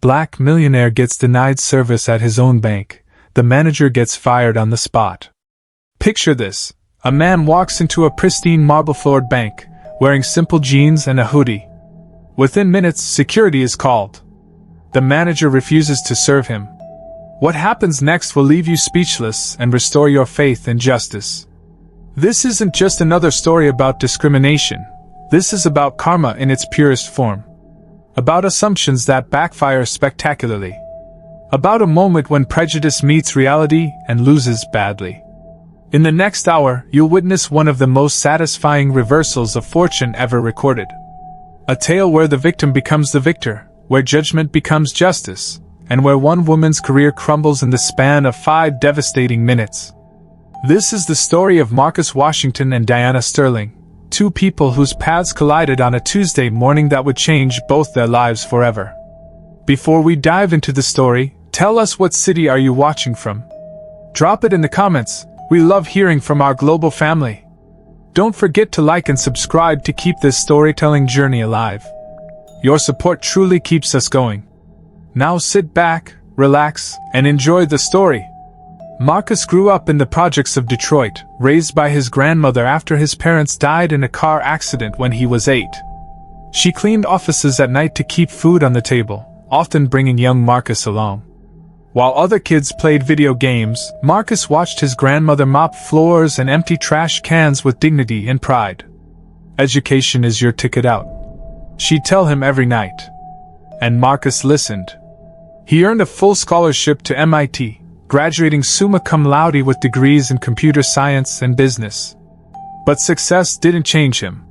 Black millionaire gets denied service at his own bank. The manager gets fired on the spot. Picture this. A man walks into a pristine marble-floored bank, wearing simple jeans and a hoodie. Within minutes, security is called. The manager refuses to serve him. What happens next will leave you speechless and restore your faith in justice. This isn't just another story about discrimination. This is about karma in its purest form. About assumptions that backfire spectacularly. About a moment when prejudice meets reality and loses badly. In the next hour, you'll witness one of the most satisfying reversals of fortune ever recorded. A tale where the victim becomes the victor, where judgment becomes justice, and where one woman's career crumbles in the span of 5 devastating minutes. This is the story of Marcus Washington and Diana Sterling, two people whose paths collided on a Tuesday morning that would change both their lives forever. Before we dive into the story, tell us what city are you watching from? Drop it in the comments. We love hearing from our global family. Don't forget to like and subscribe to keep this storytelling journey alive. Your support truly keeps us going. Now sit back, relax, and enjoy the story. Marcus grew up in the projects of Detroit, raised by his grandmother after his parents died in a car accident when he was 8. She cleaned offices at night to keep food on the table, often bringing young Marcus along. While other kids played video games, Marcus watched his grandmother mop floors and empty trash cans with dignity and pride. Education is your ticket out, she'd tell him every night. And Marcus listened. He earned a full scholarship to MIT, graduating summa cum laude with degrees in computer science and business. But success didn't change him.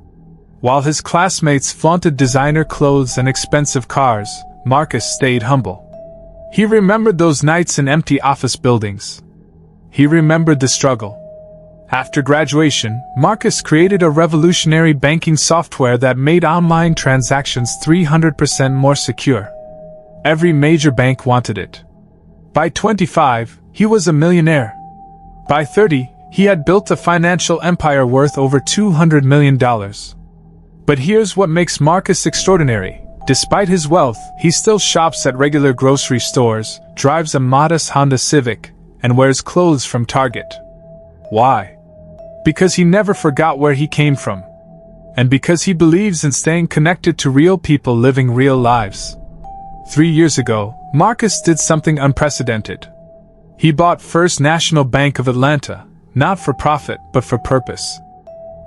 While his classmates flaunted designer clothes and expensive cars, Marcus stayed humble. He remembered those nights in empty office buildings. He remembered the struggle. After graduation, Marcus created a revolutionary banking software that made online transactions 300% more secure. Every major bank wanted it. By 25, he was a millionaire. By 30, he had built a financial empire worth over $200 million. But here's what makes Marcus extraordinary. Despite his wealth, he still shops at regular grocery stores, drives a modest Honda Civic, and wears clothes from Target. Why? Because he never forgot where he came from. And because he believes in staying connected to real people living real lives. 3 years ago, Marcus did something unprecedented. He bought First National Bank of Atlanta, not for profit but for purpose.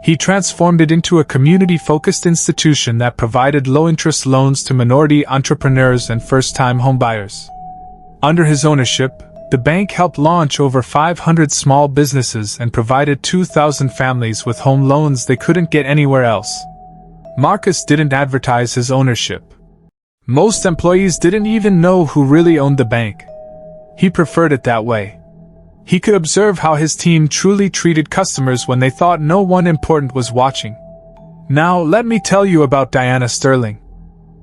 He transformed it into a community-focused institution that provided low-interest loans to minority entrepreneurs and first-time homebuyers. Under his ownership, the bank helped launch over 500 small businesses and provided 2,000 families with home loans they couldn't get anywhere else. Marcus didn't advertise his ownership. Most employees didn't even know who really owned the bank. He preferred it that way. He could observe how his team truly treated customers when they thought no one important was watching. Now, let me tell you about Diana Sterling.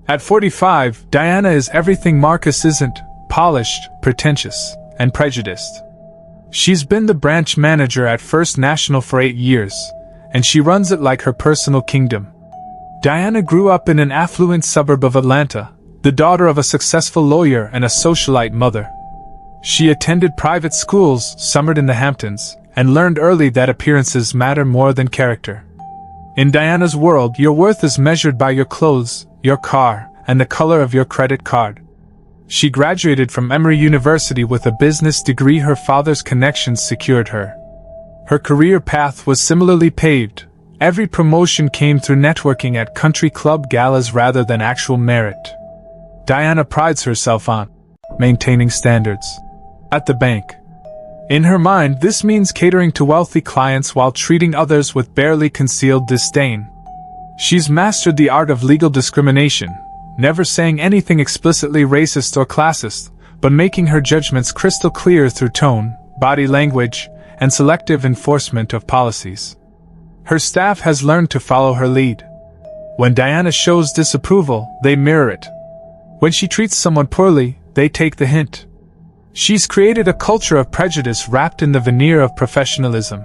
At 45, Diana is everything Marcus isn't: polished, pretentious, and prejudiced. She's been the branch manager at First National for 8 years, and she runs it like her personal kingdom. Diana grew up in an affluent suburb of Atlanta, the daughter of a successful lawyer and a socialite mother. She attended private schools, summered in the Hamptons, and learned early that appearances matter more than character. In Diana's world, your worth is measured by your clothes, your car, and the color of your credit card. She graduated from Emory University with a business degree her father's connections secured her. Her career path was similarly paved. Every promotion came through networking at country club galas rather than actual merit. Diana prides herself on maintaining standards. At the bank. In her mind, this means catering to wealthy clients while treating others with barely concealed disdain. She's mastered the art of legal discrimination, never saying anything explicitly racist or classist, but making her judgments crystal clear through tone, body language, and selective enforcement of policies. Her staff has learned to follow her lead. When Diana shows disapproval, they mirror it. When she treats someone poorly, they take the hint. She's created a culture of prejudice wrapped in the veneer of professionalism.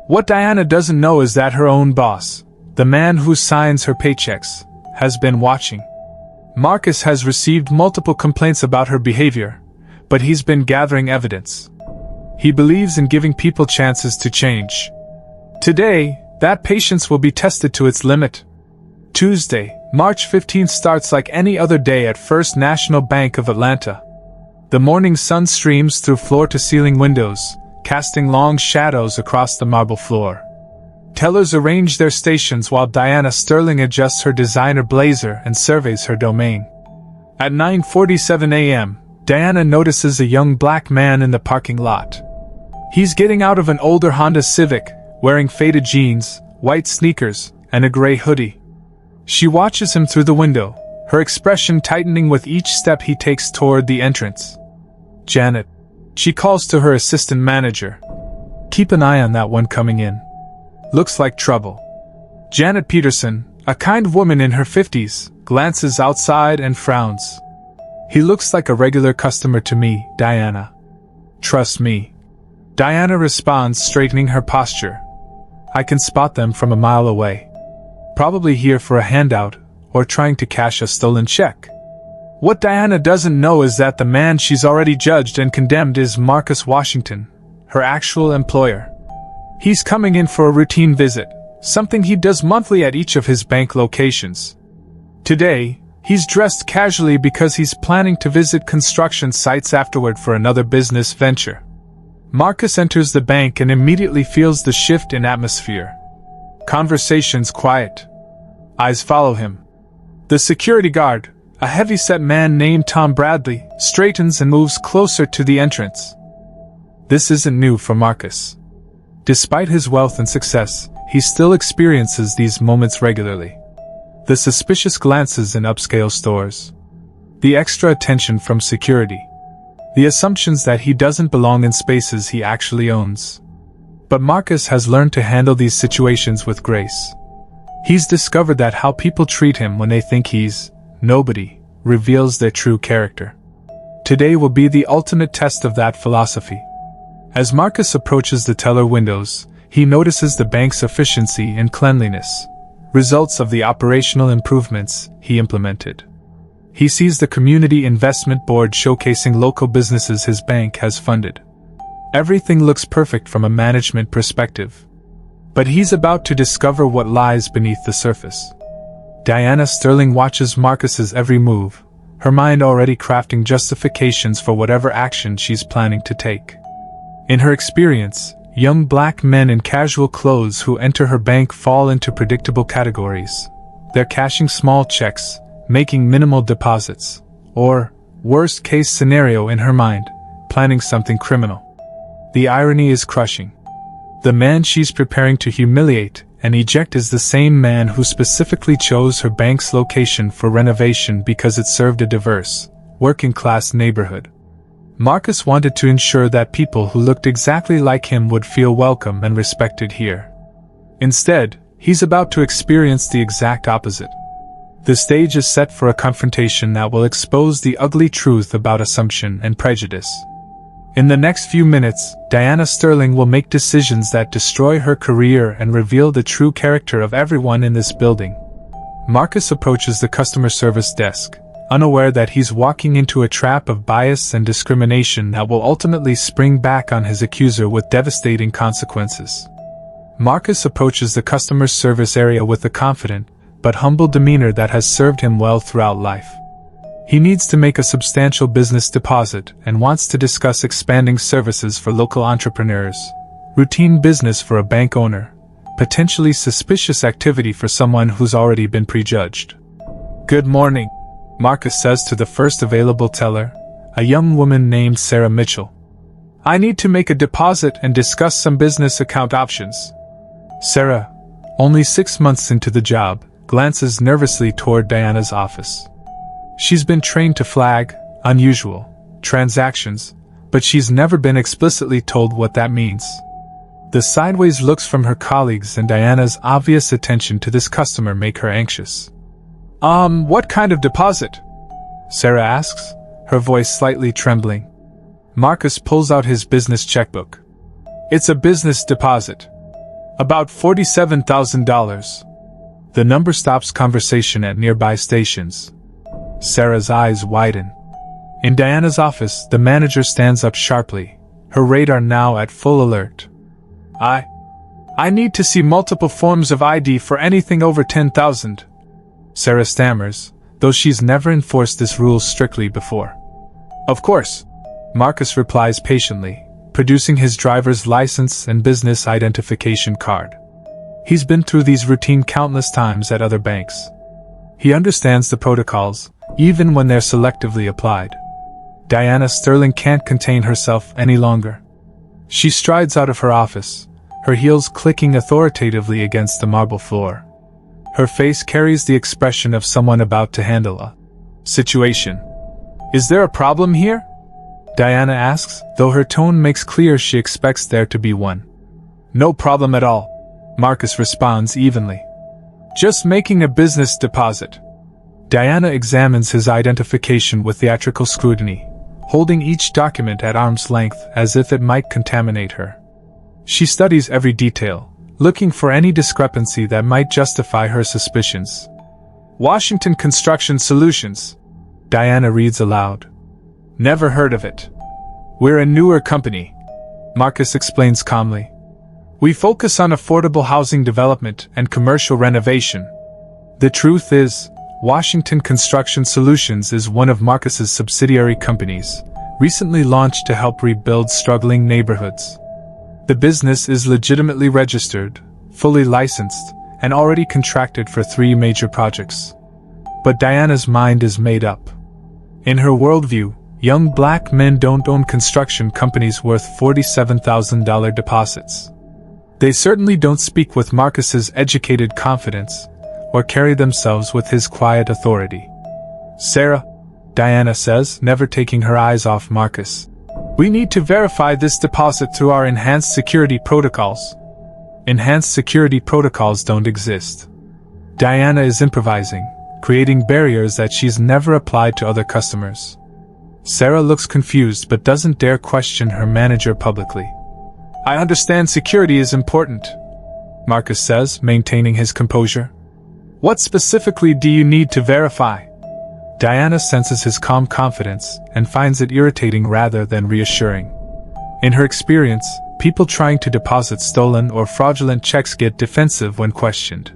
What Diana doesn't know is that her own boss, the man who signs her paychecks, has been watching. Marcus has received multiple complaints about her behavior, but he's been gathering evidence. He believes in giving people chances to change. Today, that patience will be tested to its limit. Tuesday, March 15th starts like any other day at First National Bank of Atlanta. The morning sun streams through floor-to-ceiling windows, casting long shadows across the marble floor. Tellers arrange their stations while Diana Sterling adjusts her designer blazer and surveys her domain. At 9:47 a.m., Diana notices a young black man in the parking lot. He's getting out of an older Honda Civic, wearing faded jeans, white sneakers, and a gray hoodie. She watches him through the window, her expression tightening with each step he takes toward the entrance. Janet. She calls to her assistant manager. Keep an eye on that one coming in. Looks like trouble. Janet Peterson, a kind woman in her 50s, glances outside and frowns. He looks like a regular customer to me, Diana. Trust me. Diana responds, straightening her posture. I can spot them from a mile away. Probably here for a handout, or trying to cash a stolen check. What Diana doesn't know is that the man she's already judged and condemned is Marcus Washington, her actual employer. He's coming in for a routine visit, something he does monthly at each of his bank locations. Today, he's dressed casually because he's planning to visit construction sites afterward for another business venture. Marcus enters the bank and immediately feels the shift in atmosphere. Conversations quiet. Eyes follow him. The security guard, a heavy-set man named Tom Bradley, straightens and moves closer to the entrance. This isn't new for Marcus. Despite his wealth and success, he still experiences these moments regularly. The suspicious glances in upscale stores. The extra attention from security. The assumptions that he doesn't belong in spaces he actually owns. But Marcus has learned to handle these situations with grace. He's discovered that how people treat him when they think he's nobody reveals their true character. Today will be the ultimate test of that philosophy. As Marcus approaches the teller windows, he notices the bank's efficiency and cleanliness, results of the operational improvements he implemented. He sees the Community Investment Board showcasing local businesses his bank has funded. Everything looks perfect from a management perspective. But he's about to discover what lies beneath the surface. Diana Sterling watches Marcus's every move, her mind already crafting justifications for whatever action she's planning to take. In her experience, young black men in casual clothes who enter her bank fall into predictable categories. They're cashing small checks, making minimal deposits, or, worst-case scenario in her mind, planning something criminal. The irony is crushing. The man she's preparing to humiliate and eject is the same man who specifically chose her bank's location for renovation because it served a diverse, working-class neighborhood. Marcus wanted to ensure that people who looked exactly like him would feel welcome and respected here. Instead, he's about to experience the exact opposite. The stage is set for a confrontation that will expose the ugly truth about assumption and prejudice. In the next few minutes, Diana Sterling will make decisions that destroy her career and reveal the true character of everyone in this building. Marcus approaches the customer service desk, unaware that he's walking into a trap of bias and discrimination that will ultimately spring back on his accuser with devastating consequences. Marcus approaches the customer service area with a confident, but humble demeanor that has served him well throughout life. He needs to make a substantial business deposit and wants to discuss expanding services for local entrepreneurs, routine business for a bank owner, potentially suspicious activity for someone who's already been prejudged. Good morning, Marcus says to the first available teller, a young woman named Sarah Mitchell. I need to make a deposit and discuss some business account options. Sarah, only 6 months into the job, glances nervously toward Diana's office. She's been trained to flag unusual transactions, but she's never been explicitly told what that means. The sideways looks from her colleagues and Diana's obvious attention to this customer make her anxious. What kind of deposit? Sarah asks, her voice slightly trembling. Marcus pulls out his business checkbook. It's a business deposit. About $47,000. The number stops conversation at nearby stations. Sarah's eyes widen. In Diana's office, the manager stands up sharply, her radar now at full alert. I need to see multiple forms of ID for anything over 10,000. Sarah stammers, though she's never enforced this rule strictly before. Of course, Marcus replies patiently, producing his driver's license and business identification card. He's been through these routine countless times at other banks. He understands the protocols, even when they're selectively applied. Diana Sterling can't contain herself any longer. She strides out of her office, her heels clicking authoritatively against the marble floor. Her face carries the expression of someone about to handle a situation. Is there a problem here? Diana asks, though her tone makes clear she expects there to be one. No problem at all, Marcus responds evenly. Just making a business deposit. Diana examines his identification with theatrical scrutiny, holding each document at arm's length as if it might contaminate her. She studies every detail, looking for any discrepancy that might justify her suspicions. Washington Construction Solutions, Diana reads aloud. Never heard of it. We're a newer company, Marcus explains calmly. We focus on affordable housing development and commercial renovation. The truth is, Washington Construction Solutions is one of Marcus's subsidiary companies, recently launched to help rebuild struggling neighborhoods. The business is legitimately registered, fully licensed, and already contracted for 3 major projects. But Diana's mind is made up. In her worldview, young black men don't own construction companies worth $47,000 deposits. They certainly don't speak with Marcus's educated confidence, or carry themselves with his quiet authority. Sarah, Diana says, never taking her eyes off Marcus. We need to verify this deposit through our enhanced security protocols. Enhanced security protocols don't exist. Diana is improvising, creating barriers that she's never applied to other customers. Sarah looks confused but doesn't dare question her manager publicly. I understand security is important, Marcus says, maintaining his composure. What specifically do you need to verify? Diana senses his calm confidence and finds it irritating rather than reassuring. In her experience, people trying to deposit stolen or fraudulent checks get defensive when questioned.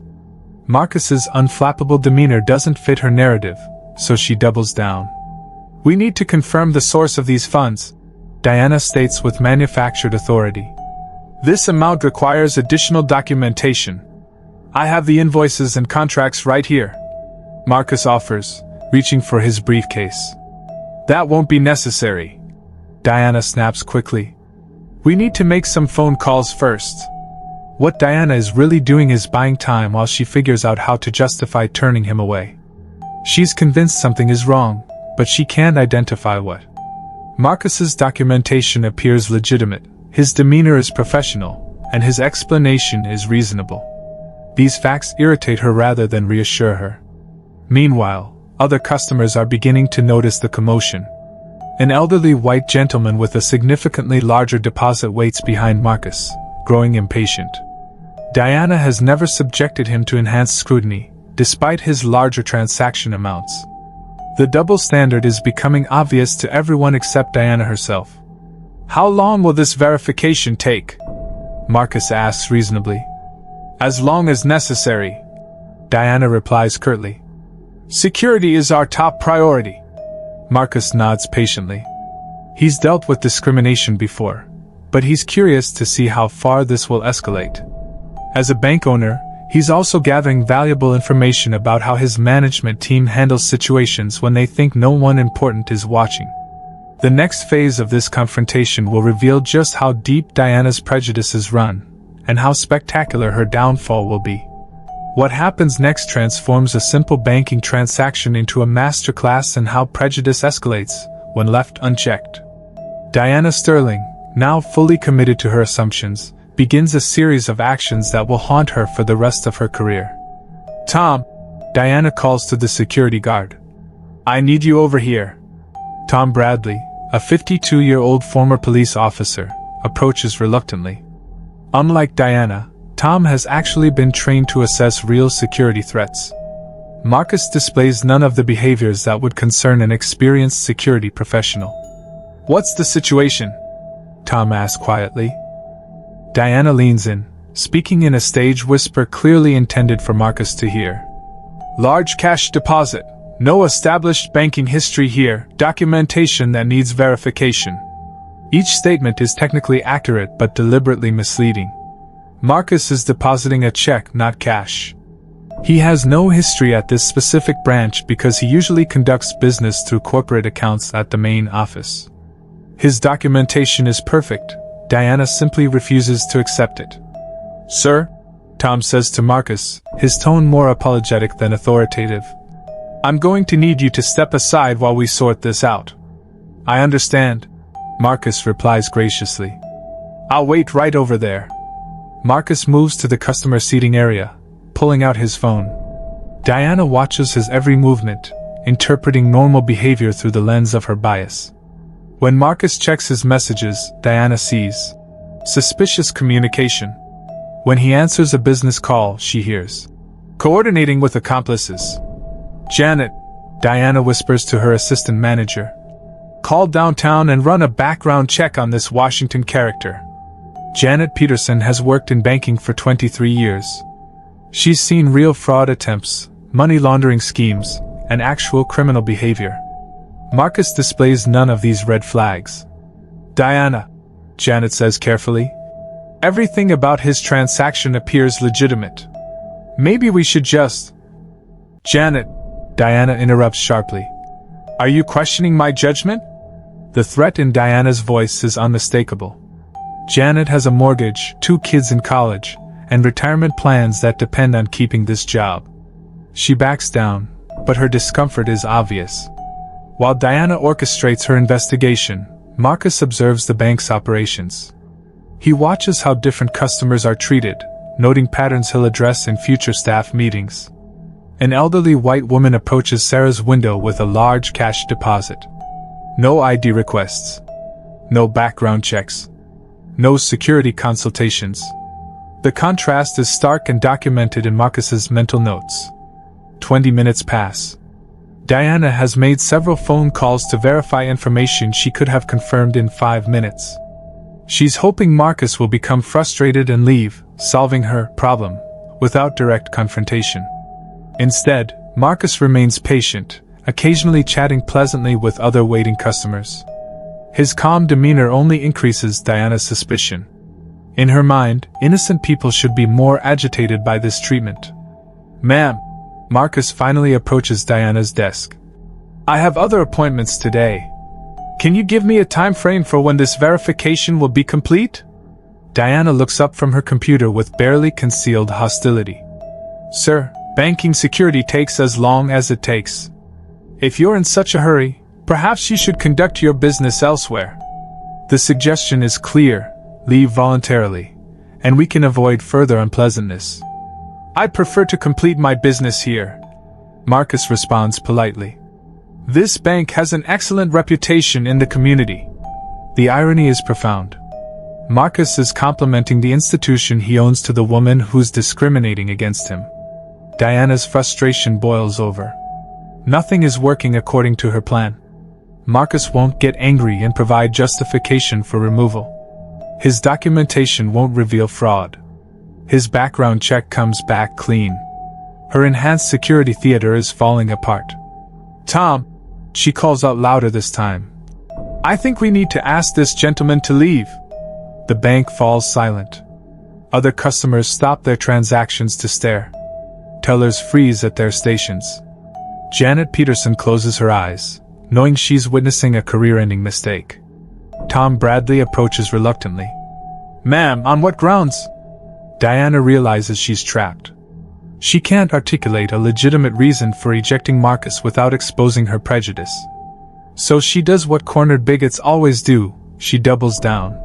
Marcus's unflappable demeanor doesn't fit her narrative, so she doubles down. We need to confirm the source of these funds, Diana states with manufactured authority. This amount requires additional documentation. I have the invoices and contracts right here, Marcus offers, reaching for his briefcase. That won't be necessary, Diana snaps quickly. We need to make some phone calls first. What Diana is really doing is buying time while she figures out how to justify turning him away. She's convinced something is wrong, but she can't identify what. Marcus's documentation appears legitimate, his demeanor is professional, and his explanation is reasonable. These facts irritate her rather than reassure her. Meanwhile, other customers are beginning to notice the commotion. An elderly white gentleman with a significantly larger deposit waits behind Marcus, growing impatient. Diana has never subjected him to enhanced scrutiny, despite his larger transaction amounts. The double standard is becoming obvious to everyone except Diana herself. How long will this verification take? Marcus asks reasonably. As long as necessary, Diana replies curtly. Security is our top priority. Marcus nods patiently. He's dealt with discrimination before, but he's curious to see how far this will escalate. As a bank owner, he's also gathering valuable information about how his management team handles situations when they think no one important is watching. The next phase of this confrontation will reveal just how deep Diana's prejudices run, and how spectacular her downfall will be. What happens next transforms a simple banking transaction into a masterclass in how prejudice escalates when left unchecked. Diana Sterling, now fully committed to her assumptions, begins a series of actions that will haunt her for the rest of her career. Tom, Diana calls to the security guard. I need you over here. Tom Bradley, a 52-year-old former police officer, approaches reluctantly. Unlike Diana, Tom has actually been trained to assess real security threats. Marcus displays none of the behaviors that would concern an experienced security professional. "What's the situation?" Tom asks quietly. Diana leans in, speaking in a stage whisper clearly intended for Marcus to hear. "Large cash deposit. No established banking history here. Documentation that needs verification." Each statement is technically accurate but deliberately misleading. Marcus is depositing a check, not cash. He has no history at this specific branch because he usually conducts business through corporate accounts at the main office. His documentation is perfect. Diana simply refuses to accept it. "Sir," Tom says to Marcus, his tone more apologetic than authoritative, "I'm going to need you to step aside while we sort this out." "I understand," Marcus replies graciously. "I'll wait right over there." Marcus moves to the customer seating area, pulling out his phone. Diana watches his every movement, interpreting normal behavior through the lens of her bias. When Marcus checks his messages, Diana sees suspicious communication. When he answers a business call, she hears coordinating with accomplices. "Janet," Diana whispers to her assistant manager, "call downtown and run a background check on this Washington character." Janet Peterson has worked in banking for 23 years. She's seen real fraud attempts, money laundering schemes, and actual criminal behavior. Marcus displays none of these red flags. "Diana," Janet says carefully, "everything about his transaction appears legitimate. Maybe we should just—" "Janet," Diana interrupts sharply. "Are you questioning my judgment?" The threat in Diana's voice is unmistakable. Janet has a mortgage, 2 kids in college, and retirement plans that depend on keeping this job. She backs down, but her discomfort is obvious. While Diana orchestrates her investigation, Marcus observes the bank's operations. He watches how different customers are treated, noting patterns he'll address in future staff meetings. An elderly white woman approaches Sarah's window with a large cash deposit. No ID requests. No background checks. No security consultations. The contrast is stark and documented in Marcus's mental notes. 20 minutes pass. Diana has made several phone calls to verify information she could have confirmed in 5 minutes. She's hoping Marcus will become frustrated and leave, solving her problem, without direct confrontation. Instead, Marcus remains patient, occasionally chatting pleasantly with other waiting customers. His calm demeanor only increases Diana's suspicion. In her mind, innocent people should be more agitated by this treatment. "Ma'am," Marcus finally approaches Diana's desk. "I have other appointments today. Can you give me a time frame for when this verification will be complete?" Diana looks up from her computer with barely concealed hostility. "Sir, banking security takes as long as it takes. If you're in such a hurry, perhaps you should conduct your business elsewhere." The suggestion is clear: leave voluntarily, and we can avoid further unpleasantness. "I'd prefer to complete my business here," Marcus responds politely. "This bank has an excellent reputation in the community." The irony is profound. Marcus is complimenting the institution he owns to the woman who's discriminating against him. Diana's frustration boils over. Nothing is working according to her plan. Marcus won't get angry and provide justification for removal. His documentation won't reveal fraud. His background check comes back clean. Her enhanced security theater is falling apart. "Tom," she calls out louder this time, "I think we need to ask this gentleman to leave." The bank falls silent. Other customers stop their transactions to stare. Tellers freeze at their stations. Janet Peterson closes her eyes, knowing she's witnessing a career-ending mistake. Tom Bradley approaches reluctantly. "Ma'am, on what grounds?" Diana realizes she's trapped. She can't articulate a legitimate reason for ejecting Marcus without exposing her prejudice. So she does what cornered bigots always do: she doubles down.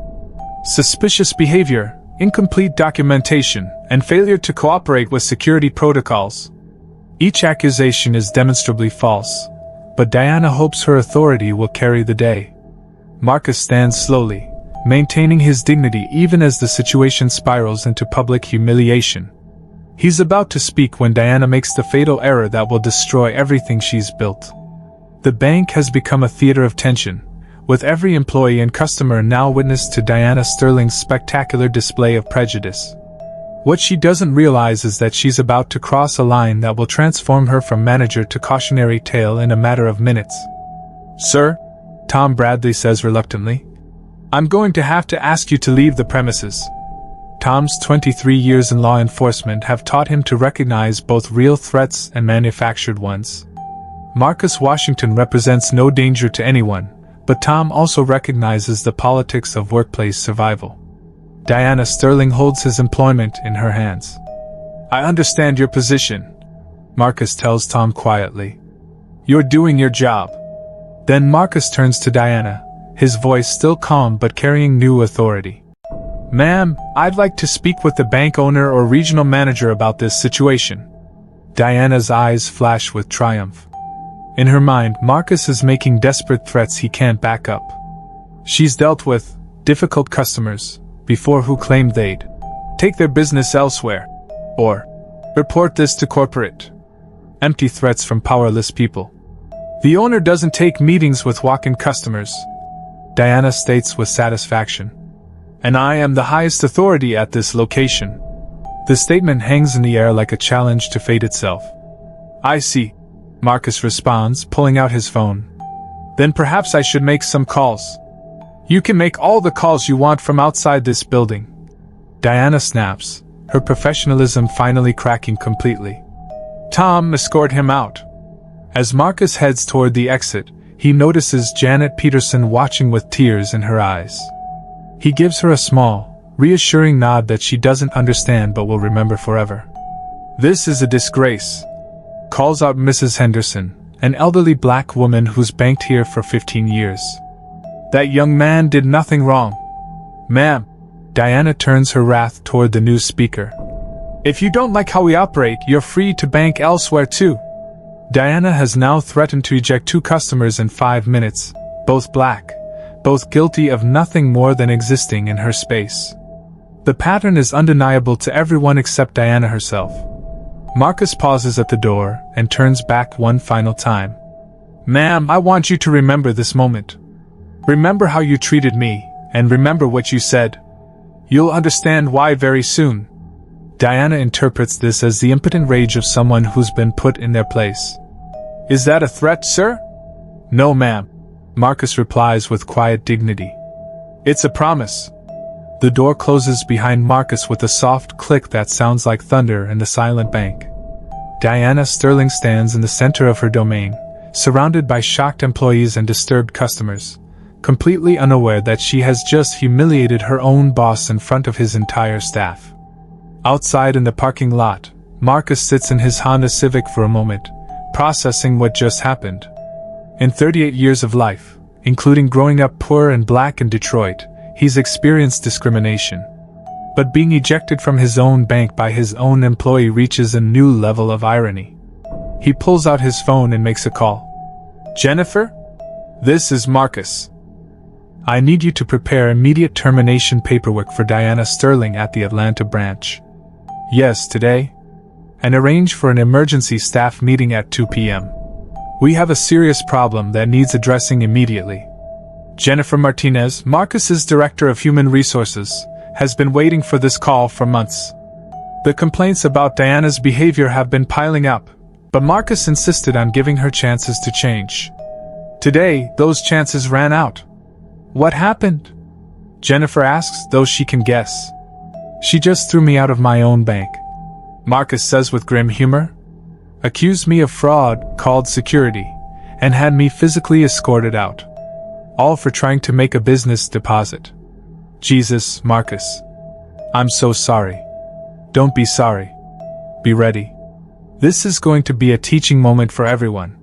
Suspicious behavior, incomplete documentation, and failure to cooperate with security protocols. Each accusation is demonstrably false, but Diana hopes her authority will carry the day. Marcus stands slowly, maintaining his dignity even as the situation spirals into public humiliation. He's about to speak when Diana makes the fatal error that will destroy everything she's built. The bank has become a theater of tension, with every employee and customer now witness to Diana Sterling's spectacular display of prejudice. What she doesn't realize is that she's about to cross a line that will transform her from manager to cautionary tale in a matter of minutes. "Sir," Tom Bradley says reluctantly, "I'm going to have to ask you to leave the premises." Tom's 23 years in law enforcement have taught him to recognize both real threats and manufactured ones. Marcus Washington represents no danger to anyone, but Tom also recognizes the politics of workplace survival. Diana Sterling holds his employment in her hands. "I understand your position," Marcus tells Tom quietly. "You're doing your job." Then Marcus turns to Diana, his voice still calm but carrying new authority. "Ma'am, I'd like to speak with the bank owner or regional manager about this situation." Diana's eyes flash with triumph. In her mind, Marcus is making desperate threats he can't back up. She's dealt with difficult customers before who claimed they'd take their business elsewhere, or report this to corporate. Empty threats from powerless people. "The owner doesn't take meetings with walk-in customers," Diana states with satisfaction. "And I am the highest authority at this location." The statement hangs in the air like a challenge to fate itself. "I see," Marcus responds, pulling out his phone. "Then perhaps I should make some calls." "You can make all the calls you want from outside this building," Diana snaps, her professionalism finally cracking completely. Tom escorts him out. As Marcus heads toward the exit, he notices Janet Peterson watching with tears in her eyes. He gives her a small, reassuring nod that she doesn't understand but will remember forever. "This is a disgrace," calls out Mrs. Henderson, an elderly black woman who's banked here for 15 years. "That young man did nothing wrong." "Ma'am," Diana turns her wrath toward the new speaker. "If you don't like how we operate, you're free to bank elsewhere too." Diana has now threatened to eject 2 customers in 5 minutes, both black, both guilty of nothing more than existing in her space. The pattern is undeniable to everyone except Diana herself. Marcus pauses at the door and turns back one final time. "Ma'am, I want you to remember this moment. Remember how you treated me, and remember what you said. You'll understand why very soon." Diana interprets this as the impotent rage of someone who's been put in their place. "Is that a threat, sir?" "No, ma'am," Marcus replies with quiet dignity. "It's a promise." The door closes behind Marcus with a soft click that sounds like thunder in the silent bank. Diana Sterling stands in the center of her domain, surrounded by shocked employees and disturbed customers, completely unaware that she has just humiliated her own boss in front of his entire staff. Outside in the parking lot, Marcus sits in his Honda Civic for a moment, processing what just happened. In 38 years of life, including growing up poor and black in Detroit, he's experienced discrimination. But being ejected from his own bank by his own employee reaches a new level of irony. He pulls out his phone and makes a call. "Jennifer? This is Marcus. I need you to prepare immediate termination paperwork for Diana Sterling at the Atlanta branch. Yes, today. And arrange for an emergency staff meeting at 2 p.m. We have a serious problem that needs addressing immediately." Jennifer Martinez, Marcus's Director of Human Resources, has been waiting for this call for months. The complaints about Diana's behavior have been piling up, but Marcus insisted on giving her chances to change. Today, those chances ran out. "What happened?" Jennifer asks, though she can guess. "She just threw me out of my own bank," Marcus says with grim humor. "Accused me of fraud, called security, and had me physically escorted out. All for trying to make a business deposit. Jesus, Marcus. I'm so sorry." "Don't be sorry. Be ready. This is going to be a teaching moment for everyone."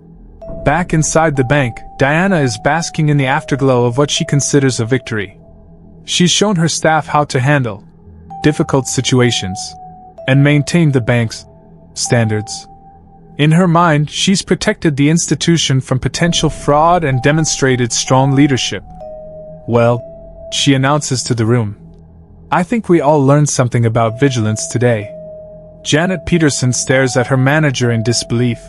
Back inside the bank, Diana is basking in the afterglow of what she considers a victory. She's shown her staff how to handle difficult situations and maintain the bank's standards. In her mind, she's protected the institution from potential fraud and demonstrated strong leadership. "Well," she announces to the room, "I think we all learned something about vigilance today." Janet Peterson stares at her manager in disbelief.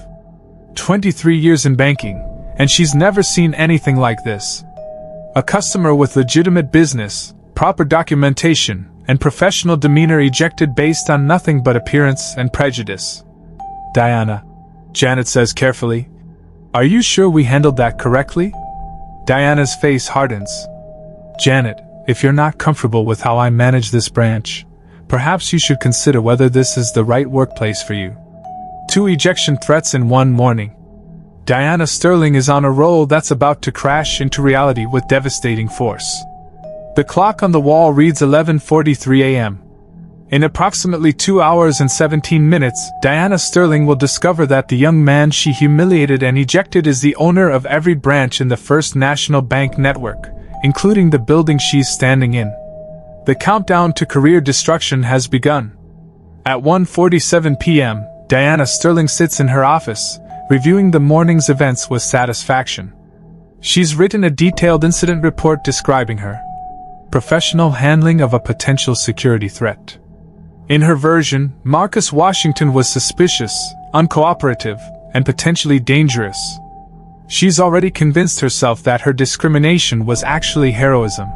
23 years in banking, and she's never seen anything like this. A customer with legitimate business, proper documentation, and professional demeanor ejected based on nothing but appearance and prejudice. Diana, Janet says carefully, "Are you sure we handled that correctly?" Diana's face hardens. "Janet, if you're not comfortable with how I manage this branch, perhaps you should consider whether this is the right workplace for you." 2 ejection threats in one morning. Diana Sterling is on a roll that's about to crash into reality with devastating force. The clock on the wall reads 11:43 a.m. In approximately 2 hours and 17 minutes, Diana Sterling will discover that the young man she humiliated and ejected is the owner of every branch in the First National Bank network, including the building she's standing in. The countdown to career destruction has begun. At 1:47 p.m., Diana Sterling sits in her office, reviewing the morning's events with satisfaction. She's written a detailed incident report describing her professional handling of a potential security threat. In her version, Marcus Washington was suspicious, uncooperative, and potentially dangerous. She's already convinced herself that her discrimination was actually heroism.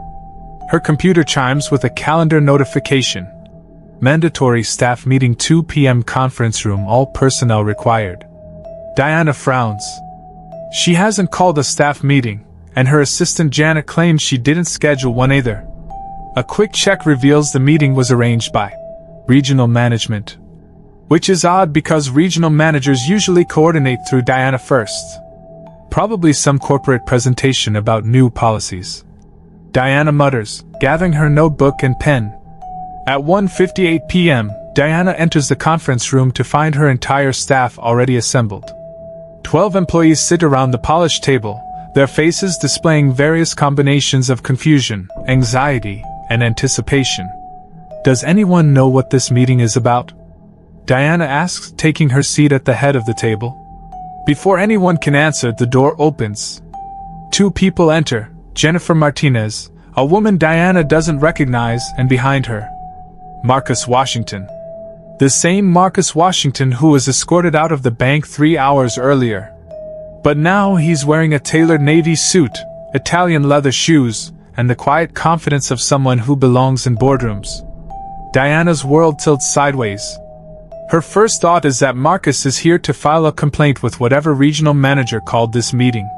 Her computer chimes with a calendar notification. Mandatory staff meeting 2 p.m. conference room, all personnel required. Diana frowns. She hasn't called a staff meeting, and her assistant Janet claims she didn't schedule one either. A quick check reveals the meeting was arranged by regional management, which is odd because regional managers usually coordinate through Diana first. Probably some corporate presentation about new policies. Diana mutters, gathering her notebook and pen. At 1:58 p.m., Diana enters the conference room to find her entire staff already assembled. 12 employees sit around the polished table, their faces displaying various combinations of confusion, anxiety, and anticipation. "Does anyone know what this meeting is about?" Diana asks, taking her seat at the head of the table. Before anyone can answer, the door opens. 2 people enter, Jennifer Martinez, a woman Diana doesn't recognize, and behind her, Marcus Washington. The same Marcus Washington who was escorted out of the bank 3 hours earlier. But now he's wearing a tailored navy suit, Italian leather shoes, and the quiet confidence of someone who belongs in boardrooms. Diana's world tilts sideways. Her first thought is that Marcus is here to file a complaint with whatever regional manager called this meeting.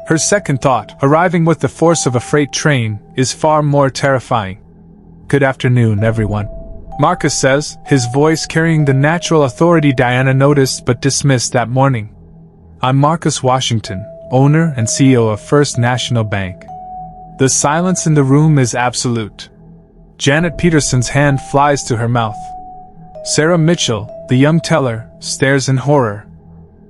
Her second thought, arriving with the force of a freight train, is far more terrifying. "Good afternoon, everyone," Marcus says, his voice carrying the natural authority Diana noticed but dismissed that morning. "I'm Marcus Washington, owner and CEO of First National Bank." The silence in the room is absolute. Janet Peterson's hand flies to her mouth. Sarah Mitchell, the young teller, stares in horror.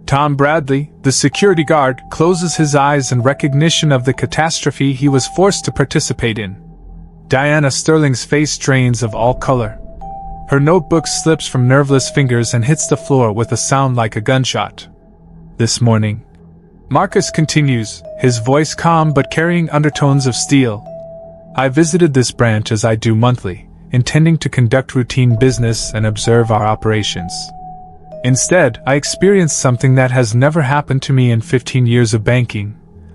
Tom Bradley, the security guard, closes his eyes in recognition of the catastrophe he was forced to participate in. Diana Sterling's face drains of all color. Her notebook slips from nerveless fingers and hits the floor with a sound like a gunshot. "This morning," Marcus continues, his voice calm but carrying undertones of steel, "I visited this branch as I do monthly, intending to conduct routine business and observe our operations. Instead, I experienced something that has never happened to me in 15 years of banking.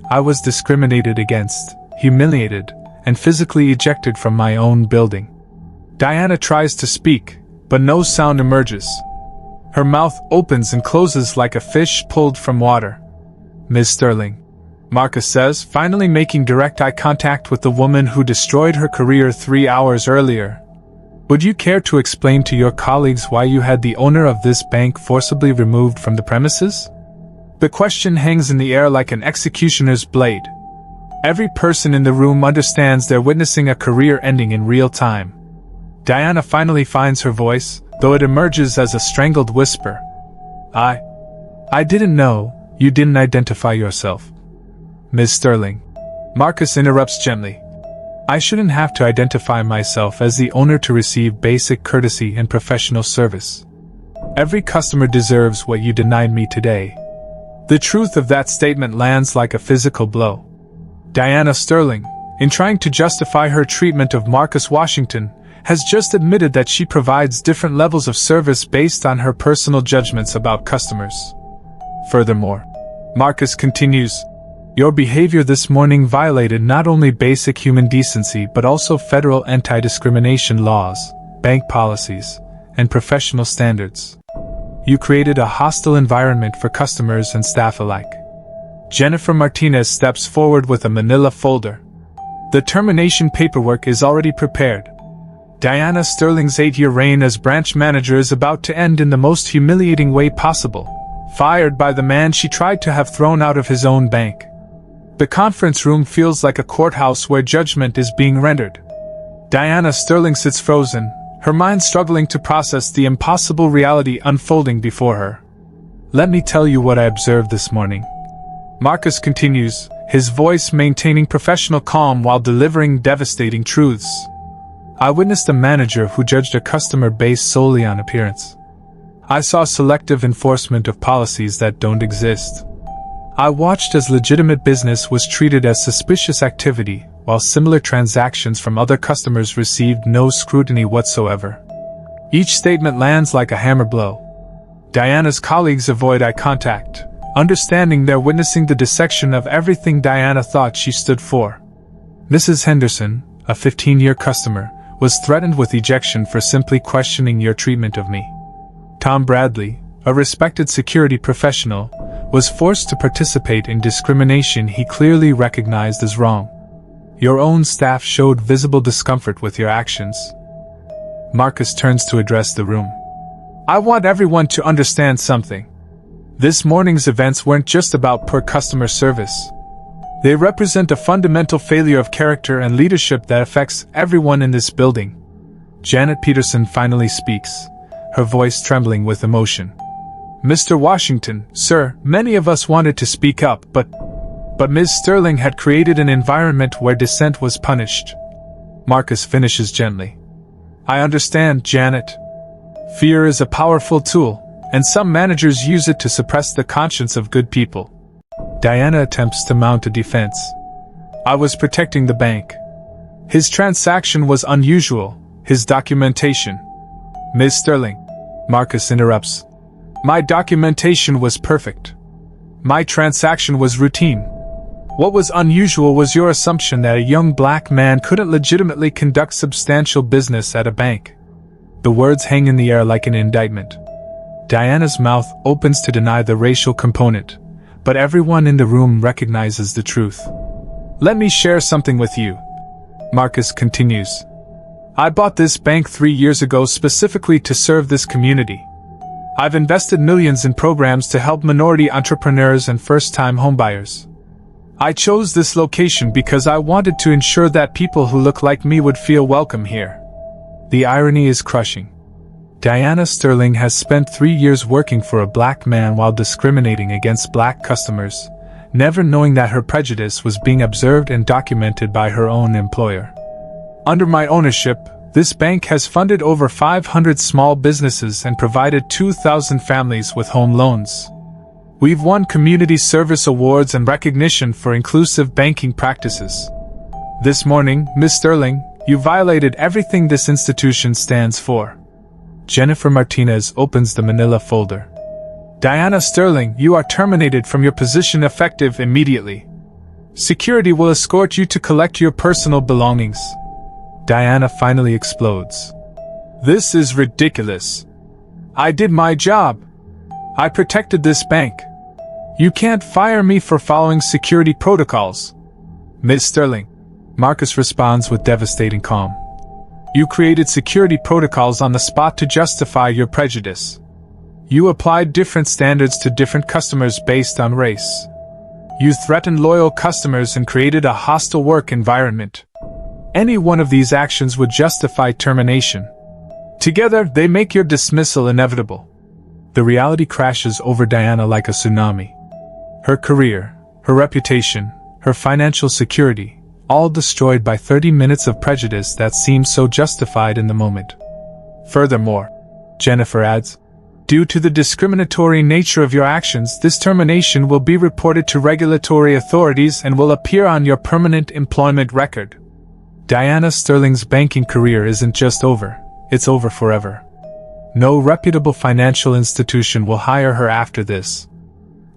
I was discriminated against, humiliated, and physically ejected from my own building." Diana tries to speak, but no sound emerges. Her mouth opens and closes like a fish pulled from water. "Ms. Sterling," Marcus says, finally making direct eye contact with the woman who destroyed her career 3 hours earlier, "would you care to explain to your colleagues why you had the owner of this bank forcibly removed from the premises?" The question hangs in the air like an executioner's blade. Every person in the room understands they're witnessing a career ending in real time. Diana finally finds her voice, though it emerges as a strangled whisper. I didn't know, you didn't identify yourself." "Ms. Sterling," Marcus interrupts gently, "I shouldn't have to identify myself as the owner to receive basic courtesy and professional service. Every customer deserves what you denied me today." The truth of that statement lands like a physical blow. Diana Sterling, in trying to justify her treatment of Marcus Washington, has just admitted that she provides different levels of service based on her personal judgments about customers. Furthermore, Marcus continues, your behavior this morning violated not only basic human decency but also federal anti-discrimination laws, bank policies, and professional standards. You created a hostile environment for customers and staff alike. Jennifer Martinez steps forward with a manila folder. The termination paperwork is already prepared. Diana Sterling's 8-year reign as branch manager is about to end in the most humiliating way possible, fired by the man she tried to have thrown out of his own bank. The conference room feels like a courthouse where judgment is being rendered. Diana Sterling sits frozen, her mind struggling to process the impossible reality unfolding before her. Let me tell you what I observed this morning. Marcus continues, his voice maintaining professional calm while delivering devastating truths. I witnessed a manager who judged a customer based solely on appearance. I saw selective enforcement of policies that don't exist. I watched as legitimate business was treated as suspicious activity, while similar transactions from other customers received no scrutiny whatsoever. Each statement lands like a hammer blow. Diana's colleagues avoid eye contact, understanding they're witnessing the dissection of everything Diana thought she stood for. Mrs. Henderson, a 15-year customer, was threatened with ejection for simply questioning your treatment of me. Tom Bradley, a respected security professional, was forced to participate in discrimination he clearly recognized as wrong. Your own staff showed visible discomfort with your actions. Marcus turns to address the room. I want everyone to understand something. This morning's events weren't just about poor customer service. They represent a fundamental failure of character and leadership that affects everyone in this building. Janet Peterson finally speaks, her voice trembling with emotion. Mr. Washington, sir, many of us wanted to speak up, but Ms. Sterling had created an environment where dissent was punished. Marcus finishes gently. I understand, Janet. Fear is a powerful tool, and some managers use it to suppress the conscience of good people. Diana attempts to mount a defense. I was protecting the bank. His transaction was unusual, his documentation. Ms. Sterling, Marcus interrupts. My documentation was perfect. My transaction was routine. What was unusual was your assumption that a young black man couldn't legitimately conduct substantial business at a bank. The words hang in the air like an indictment. Diana's mouth opens to deny the racial component, but everyone in the room recognizes the truth. Let me share something with you. Marcus continues. I bought this bank 3 years ago specifically to serve this community. I've invested millions in programs to help minority entrepreneurs and first-time homebuyers. I chose this location because I wanted to ensure that people who look like me would feel welcome here. The irony is crushing. Diana Sterling has spent 3 years working for a black man while discriminating against black customers, never knowing that her prejudice was being observed and documented by her own employer. Under my ownership, this bank has funded over 500 small businesses and provided 2,000 families with home loans. We've won community service awards and recognition for inclusive banking practices. This morning, Ms. Sterling, you violated everything this institution stands for. Jennifer Martinez opens the manila folder. Diana Sterling, you are terminated from your position effective immediately. Security will escort you to collect your personal belongings. Diana finally explodes. This is ridiculous. I did my job. I protected this bank. You can't fire me for following security protocols. Ms. Sterling, Marcus responds with devastating calm. You created security protocols on the spot to justify your prejudice. You applied different standards to different customers based on race. You threatened loyal customers and created a hostile work environment. Any one of these actions would justify termination. Together, they make your dismissal inevitable. The reality crashes over Diana like a tsunami. Her career, her reputation, her financial security, all destroyed by 30 minutes of prejudice that seemed so justified in the moment. Furthermore, Jennifer adds, due to the discriminatory nature of your actions, this termination will be reported to regulatory authorities and will appear on your permanent employment record. Diana Sterling's banking career isn't just over, it's over forever. No reputable financial institution will hire her after this.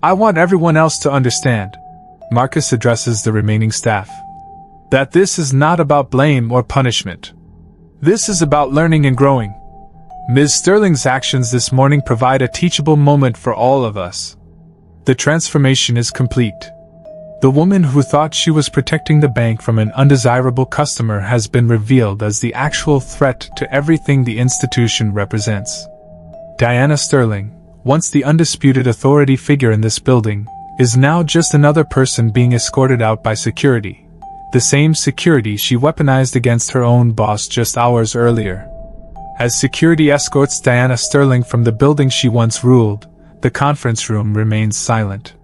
I want everyone else to understand, Marcus addresses the remaining staff, that this is not about blame or punishment. This is about learning and growing. Ms. Sterling's actions this morning provide a teachable moment for all of us. The transformation is complete. The woman who thought she was protecting the bank from an undesirable customer has been revealed as the actual threat to everything the institution represents. Diana Sterling, once the undisputed authority figure in this building, is now just another person being escorted out by security. The same security she weaponized against her own boss just hours earlier. As security escorts Diana Sterling from the building she once ruled, the conference room remains silent.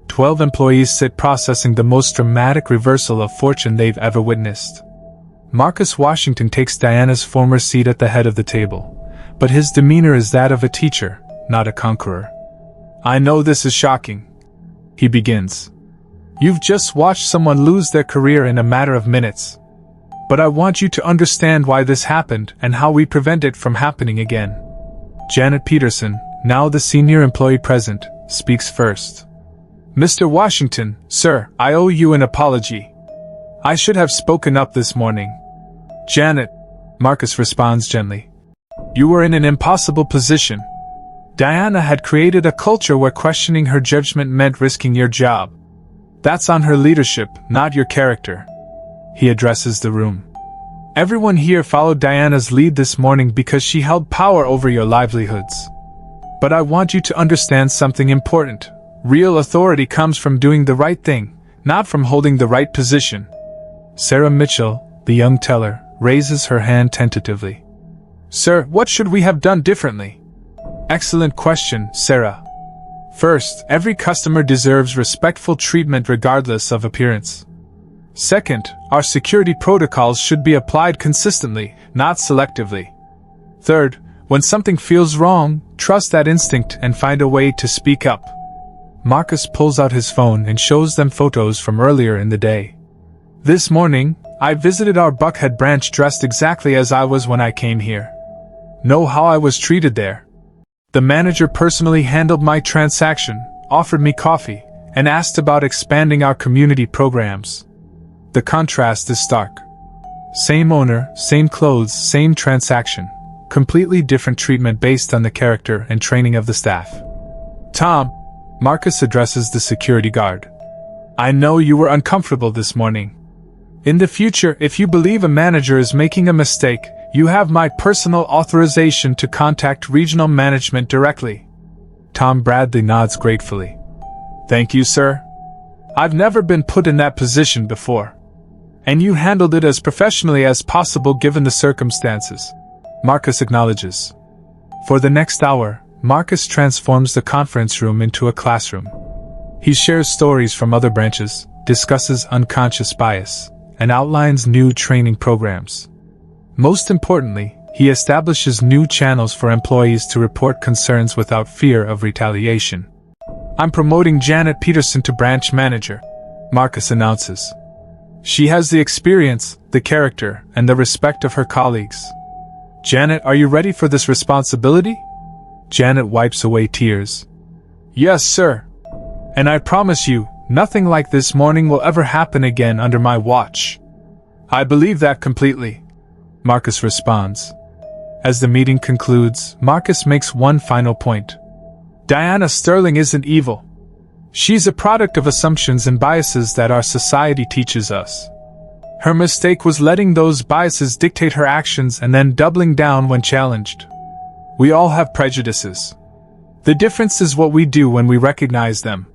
12 employees sit processing the most dramatic reversal of fortune they've ever witnessed. Marcus Washington takes Diana's former seat at the head of the table, but his demeanor is that of a teacher, not a conqueror. I know this is shocking, he begins. You've just watched someone lose their career in a matter of minutes. But I want you to understand why this happened and how we prevent it from happening again. Janet Peterson, now the senior employee present, speaks first. Mr. Washington, sir, I owe you an apology. I should have spoken up this morning. Janet, Marcus responds gently. You were in an impossible position. Diana had created a culture where questioning her judgment meant risking your job. That's on her leadership, not your character. He addresses the room. Everyone here followed Diana's lead this morning because she held power over your livelihoods. But I want you to understand something important. Real authority comes from doing the right thing, not from holding the right position. Sarah Mitchell, the young teller, raises her hand tentatively. Sir, what should we have done differently? Excellent question, Sarah. First, every customer deserves respectful treatment regardless of appearance. Second, our security protocols should be applied consistently, not selectively. Third, when something feels wrong, trust that instinct and find a way to speak up. Marcus pulls out his phone and shows them photos from earlier in the day. This morning, I visited our Buckhead branch dressed exactly as I was when I came here. Know how I was treated there. The manager personally handled my transaction, offered me coffee, and asked about expanding our community programs. The contrast is stark. Same owner, same clothes, same transaction. Completely different treatment based on the character and training of the staff. Tom, Marcus addresses the security guard. I know you were uncomfortable this morning. In the future, if you believe a manager is making a mistake, you have my personal authorization to contact regional management directly. Tom Bradley nods gratefully. Thank you, sir. I've never been put in that position before. And you handled it as professionally as possible given the circumstances. Marcus acknowledges. For the next hour, Marcus transforms the conference room into a classroom. He shares stories from other branches, discusses unconscious bias, and outlines new training programs. Most importantly, he establishes new channels for employees to report concerns without fear of retaliation. I'm promoting Janet Peterson to branch manager, Marcus announces. She has the experience, the character, and the respect of her colleagues. Janet, are you ready for this responsibility? Janet wipes away tears. Yes, sir. And I promise you, nothing like this morning will ever happen again under my watch. I believe that completely, Marcus responds. As the meeting concludes, Marcus makes one final point. Diana Sterling isn't evil. She's a product of assumptions and biases that our society teaches us. Her mistake was letting those biases dictate her actions and then doubling down when challenged. We all have prejudices. The difference is what we do when we recognize them.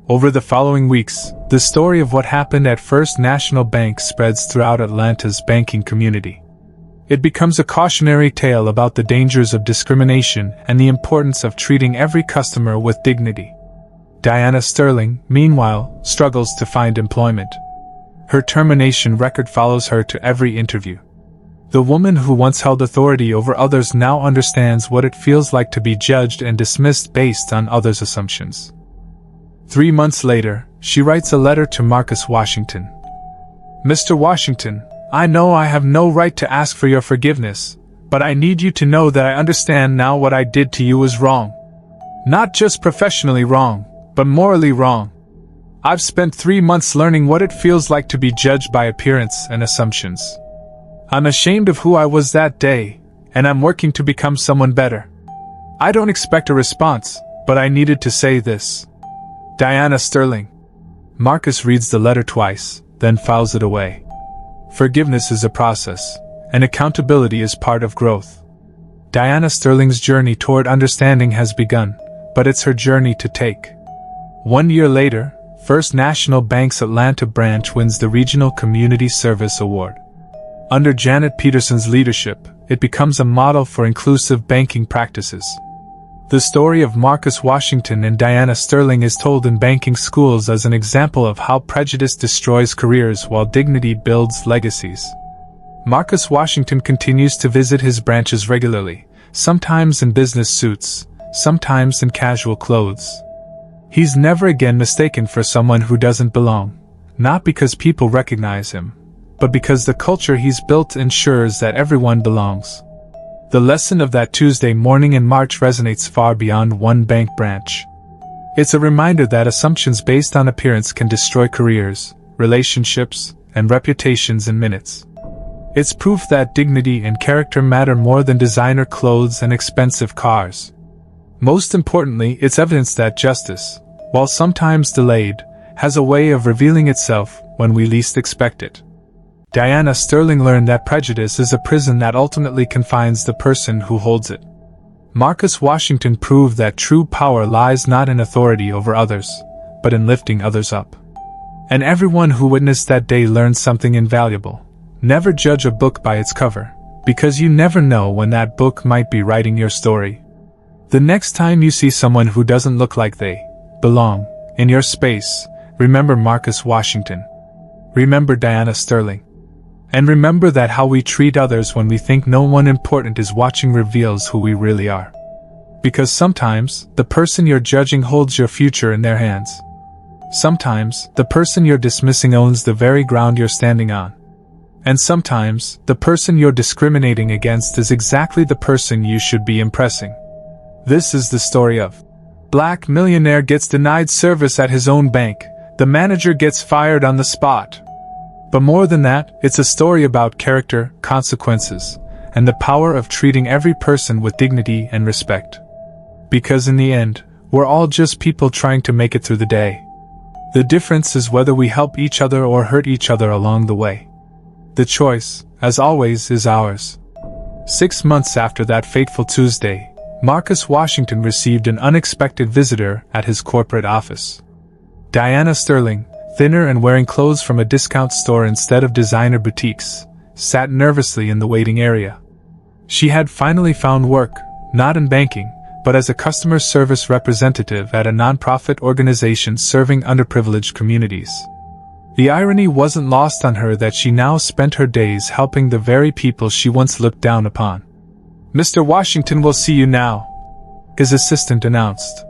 Over the following weeks, the story of what happened at First National Bank spreads throughout Atlanta's banking community. It becomes a cautionary tale about the dangers of discrimination and the importance of treating every customer with dignity. Diana Sterling, meanwhile, struggles to find employment. Her termination record follows her to every interview. The woman who once held authority over others now understands what it feels like to be judged and dismissed based on others' assumptions. 3 months later, she writes a letter to Marcus Washington. Mr. Washington, I know I have no right to ask for your forgiveness, but I need you to know that I understand now what I did to you was wrong. Not just professionally wrong, but morally wrong. I've spent 3 months learning what it feels like to be judged by appearance and assumptions. I'm ashamed of who I was that day, and I'm working to become someone better. I don't expect a response, but I needed to say this. Diana Sterling. Marcus reads the letter twice, then files it away. Forgiveness is a process, and accountability is part of growth. Diana Sterling's journey toward understanding has begun, but it's her journey to take. 1 year later, First National Bank's Atlanta branch wins the Regional Community Service Award. Under Janet Peterson's leadership, it becomes a model for inclusive banking practices. The story of Marcus Washington and Diana Sterling is told in banking schools as an example of how prejudice destroys careers while dignity builds legacies. Marcus Washington continues to visit his branches regularly, sometimes in business suits, sometimes in casual clothes. He's never again mistaken for someone who doesn't belong, not because people recognize him, but because the culture he's built ensures that everyone belongs. The lesson of that Tuesday morning in March resonates far beyond one bank branch. It's a reminder that assumptions based on appearance can destroy careers, relationships, and reputations in minutes. It's proof that dignity and character matter more than designer clothes and expensive cars. Most importantly, it's evidence that justice, while sometimes delayed, has a way of revealing itself when we least expect it. Diana Sterling learned that prejudice is a prison that ultimately confines the person who holds it. Marcus Washington proved that true power lies not in authority over others, but in lifting others up. And everyone who witnessed that day learned something invaluable. Never judge a book by its cover, because you never know when that book might be writing your story. The next time you see someone who doesn't look like they belong in your space, remember Marcus Washington. Remember Diana Sterling. And remember that how we treat others when we think no one important is watching reveals who we really are. Because sometimes, the person you're judging holds your future in their hands. Sometimes, the person you're dismissing owns the very ground you're standing on. And sometimes, the person you're discriminating against is exactly the person you should be impressing. This is the story of Black millionaire gets denied service at his own bank. The manager gets fired on the spot. But more than that, it's a story about character, consequences, and the power of treating every person with dignity and respect. Because in the end, we're all just people trying to make it through the day. The difference is whether we help each other or hurt each other along the way. The choice, as always, is ours. 6 months after that fateful Tuesday, Marcus Washington received an unexpected visitor at his corporate office. Diana Sterling, thinner and wearing clothes from a discount store instead of designer boutiques, sat nervously in the waiting area. She had finally found work, not in banking, but as a customer service representative at a nonprofit organization serving underprivileged communities. The irony wasn't lost on her that she now spent her days helping the very people she once looked down upon. "Mr. Washington will see you now," his assistant announced.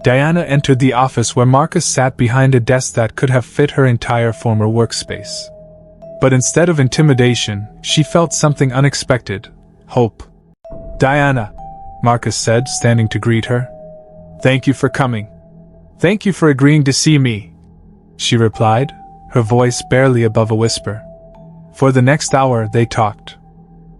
Diana entered the office where Marcus sat behind a desk that could have fit her entire former workspace. But instead of intimidation, she felt something unexpected: hope. "Diana," Marcus said, standing to greet her. "Thank you for coming. Thank you for agreeing to see me," she replied, her voice barely above a whisper. For the next hour they talked.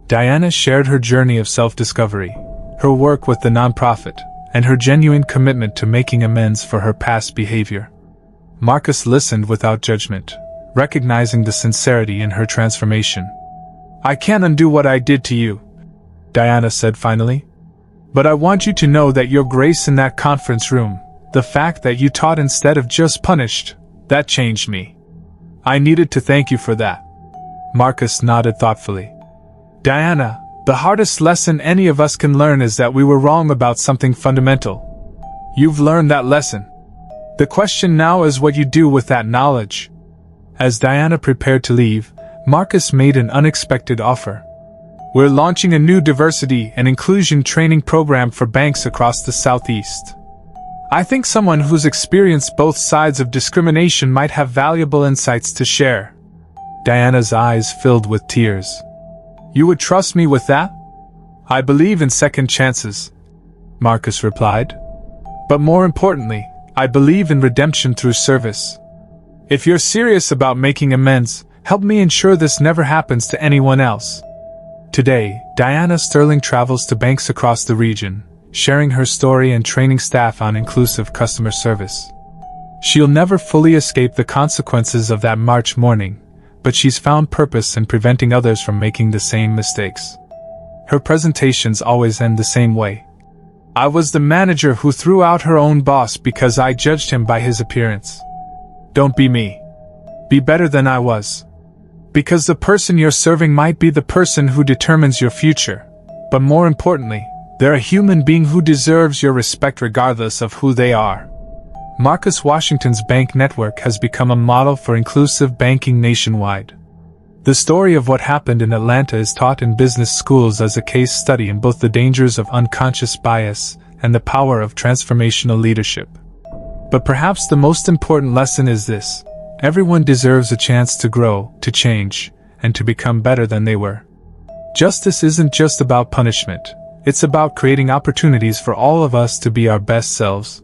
Diana shared her journey of self-discovery, her work with the nonprofit, and her genuine commitment to making amends for her past behavior. Marcus listened without judgment, recognizing the sincerity in her transformation. "I can't undo what I did to you," Diana said finally. "But I want you to know that your grace in that conference room, the fact that you taught instead of just punished, that changed me. I needed to thank you for that." Marcus nodded thoughtfully. "Diana, the hardest lesson any of us can learn is that we were wrong about something fundamental. You've learned that lesson. The question now is what you do with that knowledge." As Diana prepared to leave, Marcus made an unexpected offer. "We're launching a new diversity and inclusion training program for banks across the Southeast. I think someone who's experienced both sides of discrimination might have valuable insights to share." Diana's eyes filled with tears. You would trust me with that? I believe in second chances, Marcus replied. But more importantly, I believe in redemption through service. If you're serious about making amends, help me ensure this never happens to anyone else. Today, Diana Sterling travels to banks across the region, sharing her story and training staff on inclusive customer service. She'll never fully escape the consequences of that March morning, but she's found purpose in preventing others from making the same mistakes. Her presentations always end the same way. I was the manager who threw out her own boss because I judged him by his appearance. Don't be me. Be better than I was. Because the person you're serving might be the person who determines your future. But more importantly, they're a human being who deserves your respect regardless of who they are. Marcus Washington's bank network has become a model for inclusive banking nationwide. The story of what happened in Atlanta is taught in business schools as a case study in both the dangers of unconscious bias and the power of transformational leadership. But perhaps the most important lesson is this: everyone deserves a chance to grow, to change, and to become better than they were. Justice isn't just about punishment, it's about creating opportunities for all of us to be our best selves.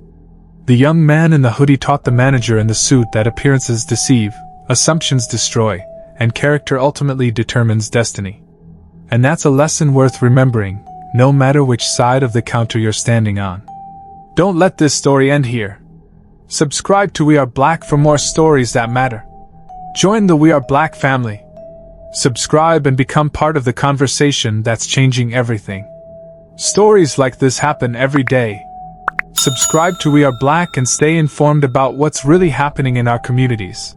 The young man in the hoodie taught the manager in the suit that appearances deceive, assumptions destroy, and character ultimately determines destiny. And that's a lesson worth remembering, no matter which side of the counter you're standing on. Don't let this story end here. Subscribe to We Are Black for more stories that matter. Join the We Are Black family. Subscribe and become part of the conversation that's changing everything. Stories like this happen every day. Subscribe to We Are Black and stay informed about what's really happening in our communities.